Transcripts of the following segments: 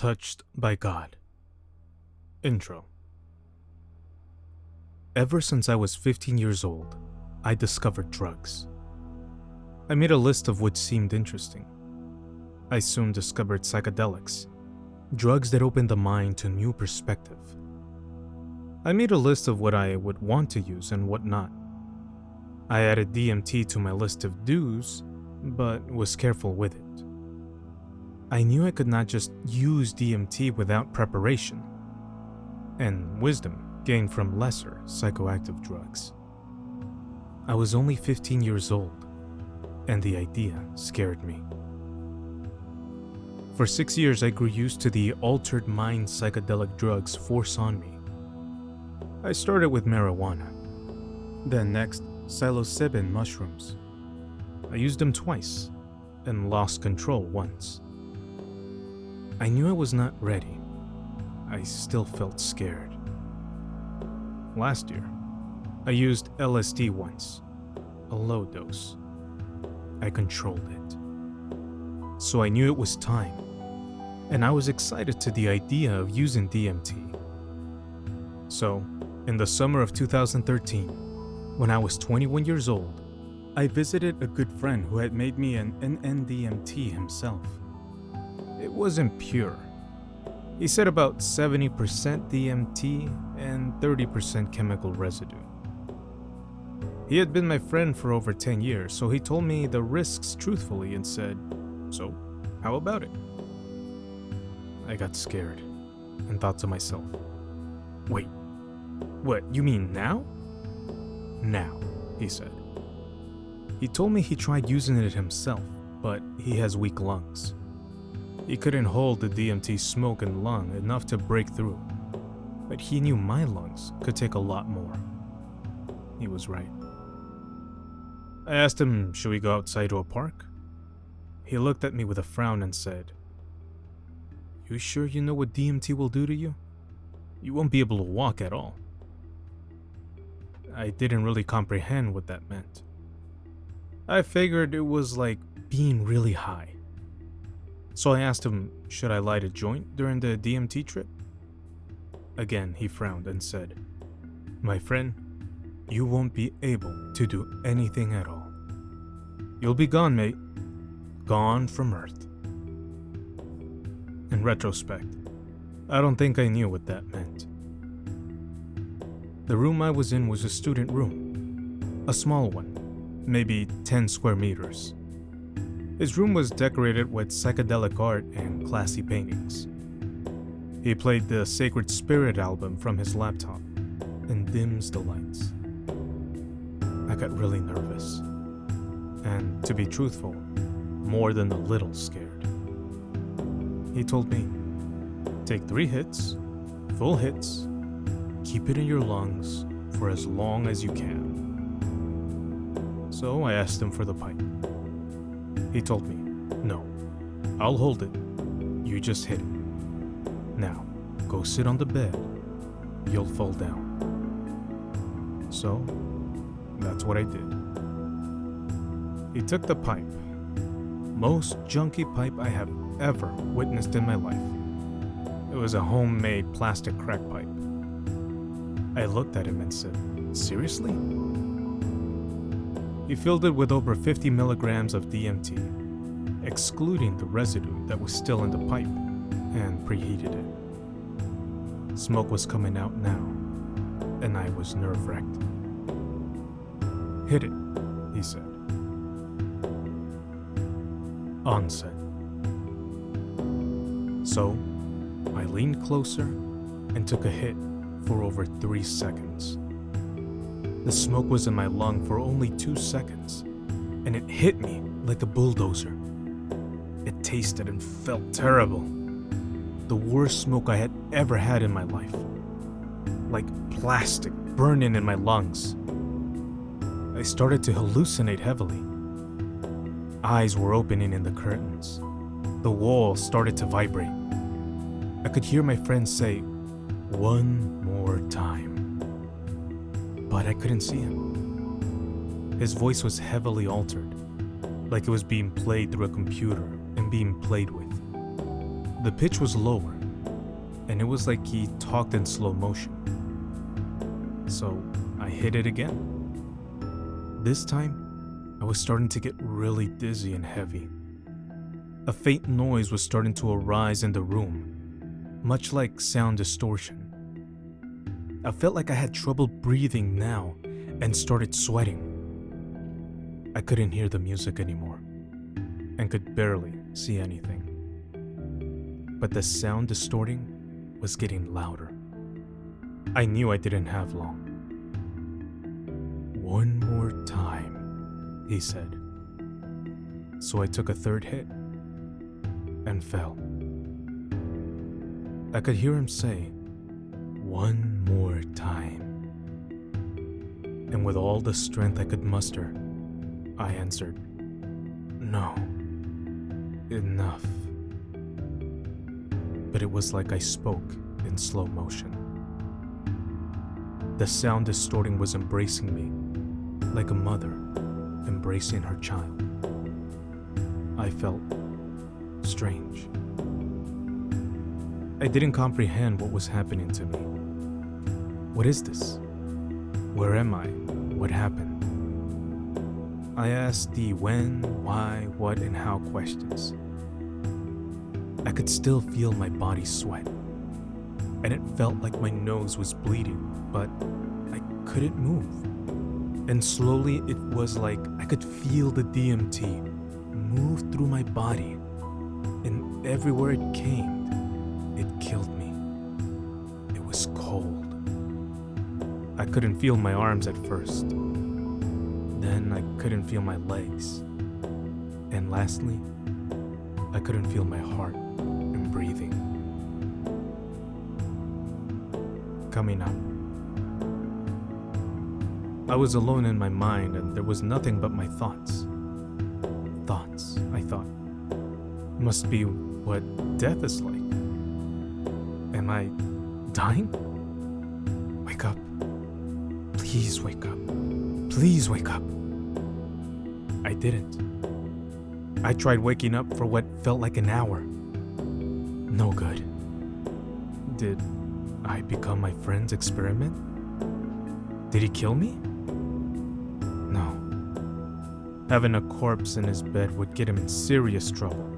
Touched by God. Intro. Ever since I was 15 years old, I discovered drugs. I made a list of which seemed interesting. I soon discovered psychedelics, drugs that open the mind to new perspective. I made a list of what I would want to use and what not. I added DMT to my list of do's, but was careful with it. I knew I could not just use DMT without preparation and wisdom gained from lesser psychoactive drugs. I was only 15 years old, and the idea scared me. For 6 years, I grew used to the altered mind psychedelic drugs forced on me. I started with marijuana, then next psilocybin mushrooms. I used them twice and lost control once. I knew I was not ready. I still felt scared. Last year, I used LSD once, a low dose. I controlled it. So I knew it was time, and I was excited to the idea of using DMT. So, in the summer of 2013, when I was 21 years old, I visited a good friend who had made me an NN-DMT himself. It wasn't pure. He said about 70% DMT and 30% chemical residue. He had been my friend for over 10 years, so he told me the risks truthfully and said, "So, how about it?" I got scared and thought to myself, "Wait, what, you mean now?" "Now," he said. He told me he tried using it himself, but he has weak lungs. He couldn't hold the DMT smoke and lung enough to break through, but he knew my lungs could take a lot more. He was right. I asked him, should we go outside to a park? He looked at me with a frown and said, "You sure you know what DMT will do to you? You won't be able to walk at all." I didn't really comprehend what that meant. I figured it was like being really high. So I asked him, should I light a joint during the DMT trip? Again, he frowned and said, "My friend, you won't be able to do anything at all. You'll be gone, mate. Gone from Earth." In retrospect, I don't think I knew what that meant. The room I was in was a student room, a small one, maybe 10 square meters. His room was decorated with psychedelic art and classy paintings. He played the Sacred Spirit album from his laptop and dims the lights. I got really nervous, and to be truthful, more than a little scared. He told me, "Take 3 hits, full hits, keep it in your lungs for as long as you can." So I asked him for the pipe. He told me, "No, I'll hold it. You just hit it. Now, go sit on the bed. You'll fall down." So, that's what I did. He took the pipe. Most junky pipe I have ever witnessed in my life. It was a homemade plastic crack pipe. I looked at him and said, "Seriously?" He filled it with over 50 milligrams of DMT, excluding the residue that was still in the pipe, and preheated it. Smoke was coming out now, and I was nerve-wracked. "Hit it," he said. Onset. So, I leaned closer and took a hit for over 3 seconds. The smoke was in my lung for only 2 seconds, and it hit me like a bulldozer. It tasted and felt terrible. The worst smoke I had ever had in my life. Like plastic burning in my lungs. I started to hallucinate heavily. Eyes were opening in the curtains. The walls started to vibrate. I could hear my friend say, "One more time." But I couldn't see him. His voice was heavily altered, like it was being played through a computer and being played with. The pitch was lower, and it was like he talked in slow motion. So I hit it again. This time, I was starting to get really dizzy and heavy. A faint noise was starting to arise in the room, much like sound distortion. I felt like I had trouble breathing now and started sweating. I couldn't hear the music anymore and could barely see anything. But the sound distorting was getting louder. I knew I didn't have long. "One more time," he said. So I took a third hit and fell. I could hear him say, "One more time." And with all the strength I could muster, I answered, "No, enough." But it was like I spoke in slow motion. The sound distorting was embracing me, like a mother embracing her child. I felt strange. I didn't comprehend what was happening to me. What is this? Where am I? What happened? I asked the when, why, what, and how questions. I could still feel my body sweat, and it felt like my nose was bleeding, but I couldn't move. And slowly it was like I could feel the DMT move through my body, and everywhere it came, it killed me. It was cold. I couldn't feel my arms at first. Then I couldn't feel my legs. And lastly, I couldn't feel my heart and breathing. Coming up, I was alone in my mind and there was nothing but my thoughts. Thoughts, I thought, must be what death is like. Am I dying? Wake up. Please wake up. Please wake up. I didn't. I tried waking up for what felt like an hour. No good. Did I become my friend's experiment? Did he kill me? No. Having a corpse in his bed would get him in serious trouble.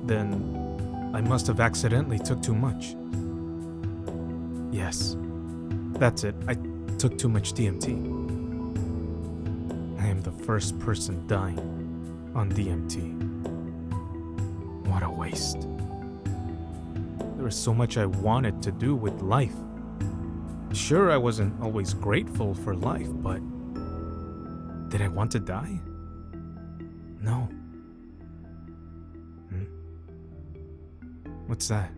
Then I must have accidentally took too much. Yes, that's it. I took too much DMT. I am the first person dying on DMT. What a waste. There was so much I wanted to do with life. Sure, I wasn't always grateful for life, but did I want to die? No. What's that?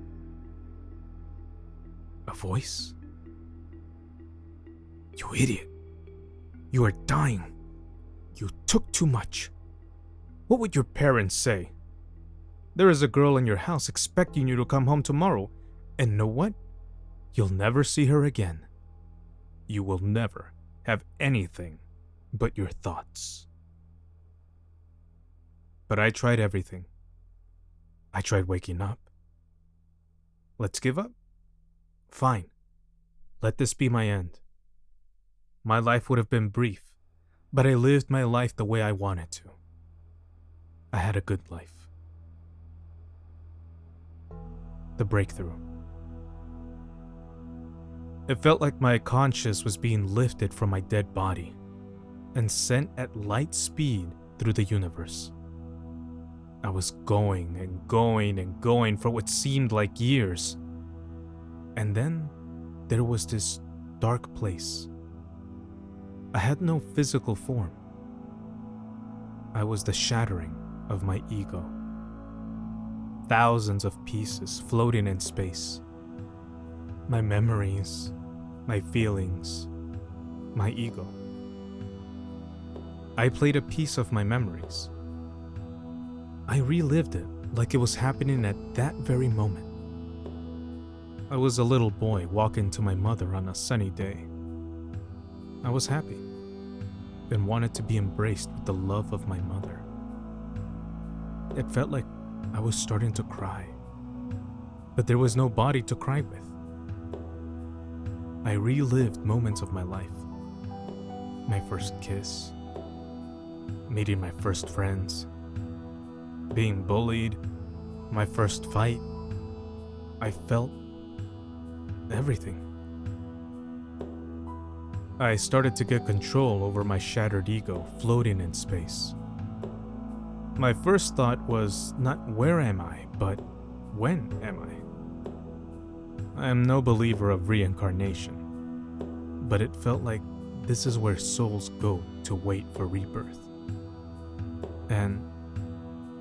A voice? You idiot. You are dying. You took too much. What would your parents say? There is a girl in your house expecting you to come home tomorrow, and know what? You'll never see her again. You will never have anything but your thoughts. But I tried everything. I tried waking up. Let's give up? Fine. Let this be my end. My life would have been brief, but I lived my life the way I wanted to. I had a good life. The breakthrough. It felt like my conscience was being lifted from my dead body and sent at light speed through the universe. I was going and going and going for what seemed like years. And then there was this dark place. I had no physical form. I was the shattering of my ego. Thousands of pieces floating in space. My memories, my feelings, my ego. I played a piece of my memories. I relived it like it was happening at that very moment. I was a little boy walking to my mother on a sunny day. I was happy and wanted to be embraced with the love of my mother. It felt like I was starting to cry. but there was no body to cry with. I relived moments of my life. My first kiss, meeting my first friends, being bullied, my first fight. I felt everything. I started to get control over my shattered ego floating in space. My first thought was not where am I, but when am I? I am no believer of reincarnation, but it felt like this is where souls go to wait for rebirth. And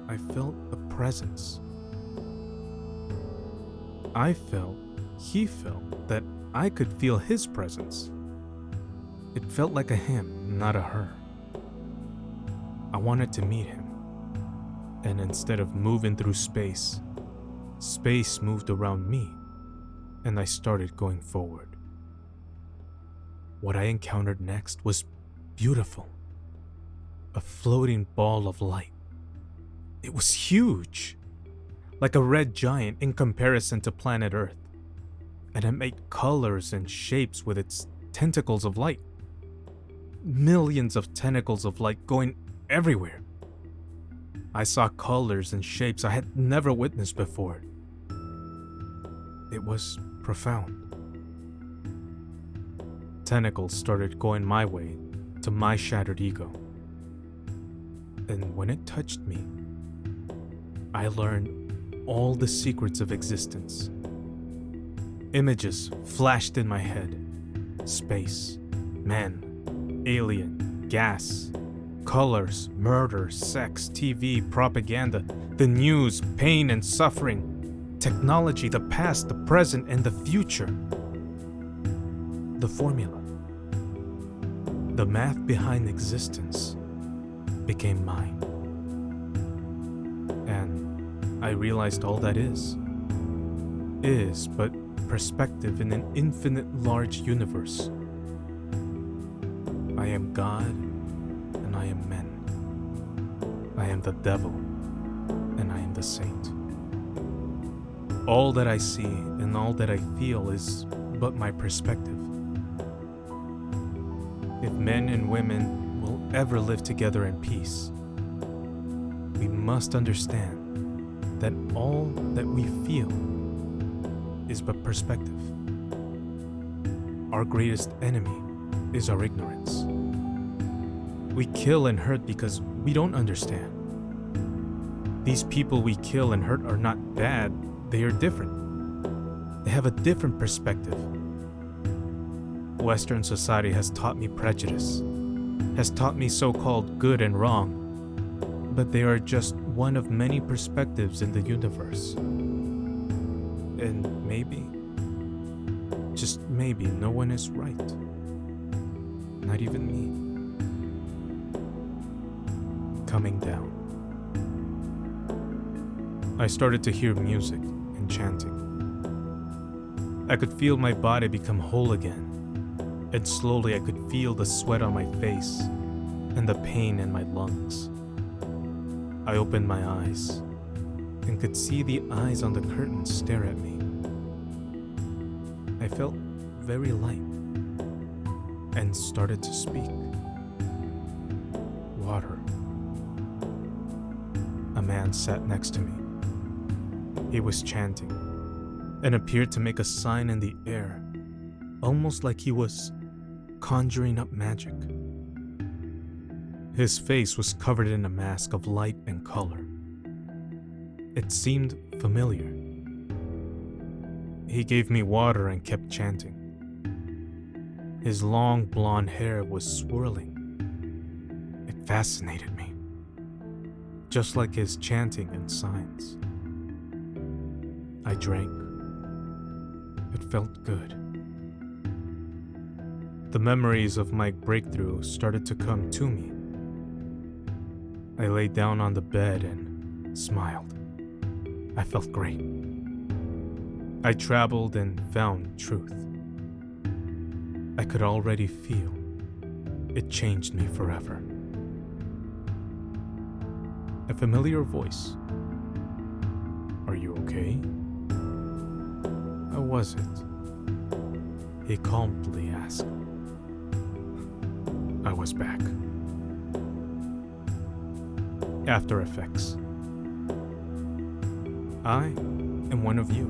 I felt a presence. He felt that I could feel his presence. It felt like a him, not a her. I wanted to meet him. And instead of moving through space, space moved around me, and I started going forward. What I encountered next was beautiful. A floating ball of light. It was huge, like a red giant in comparison to planet Earth, and it made colors and shapes with its tentacles of light. Millions of tentacles of light going everywhere. I saw colors and shapes I had never witnessed before. It was profound. Tentacles started going my way to my shattered ego. And when it touched me, I learned all the secrets of existence. Images flashed in my head. Space, men, alien, gas, colors, murder, sex, TV, propaganda, the news, pain and suffering, technology, the past, the present, and the future. The formula, the math behind existence, became mine. And I realized all that is but perspective in an infinite large universe. I am God, and I am men. I am the devil, and I am the saint. All that I see and all that I feel is but my perspective. If men and women will ever live together in peace, we must understand that all that we feel is but perspective. Our greatest enemy is our ignorance. We kill and hurt because we don't understand. These people we kill and hurt are not bad, they are different. They have a different perspective. Western society has taught me prejudice, has taught me so-called good and wrong, but they are just one of many perspectives in the universe. And maybe, just maybe, no one is right. Not even me. Coming down. I started to hear music and chanting. I could feel my body become whole again, and slowly I could feel the sweat on my face and the pain in my lungs. I opened my eyes and could see the eyes on the curtain stare at me. I felt very light and started to speak. Water. A man sat next to me. He was chanting and appeared to make a sign in the air, almost like he was conjuring up magic. His face was covered in a mask of light and color. It seemed familiar. He gave me water and kept chanting. His long blonde hair was swirling. It fascinated me, just like his chanting and signs. I drank. It felt good. The memories of my breakthrough started to come to me. I lay down on the bed and smiled. I felt great. I traveled and found truth. I could already feel it changed me forever. A familiar voice. Are you okay? was it? He calmly asked. I was back. After Effects. I am one of you.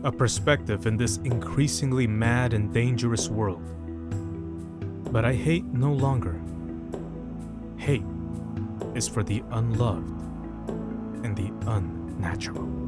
A perspective in this increasingly mad and dangerous world. But I hate no longer. Hate is for the unloved and the unnatural.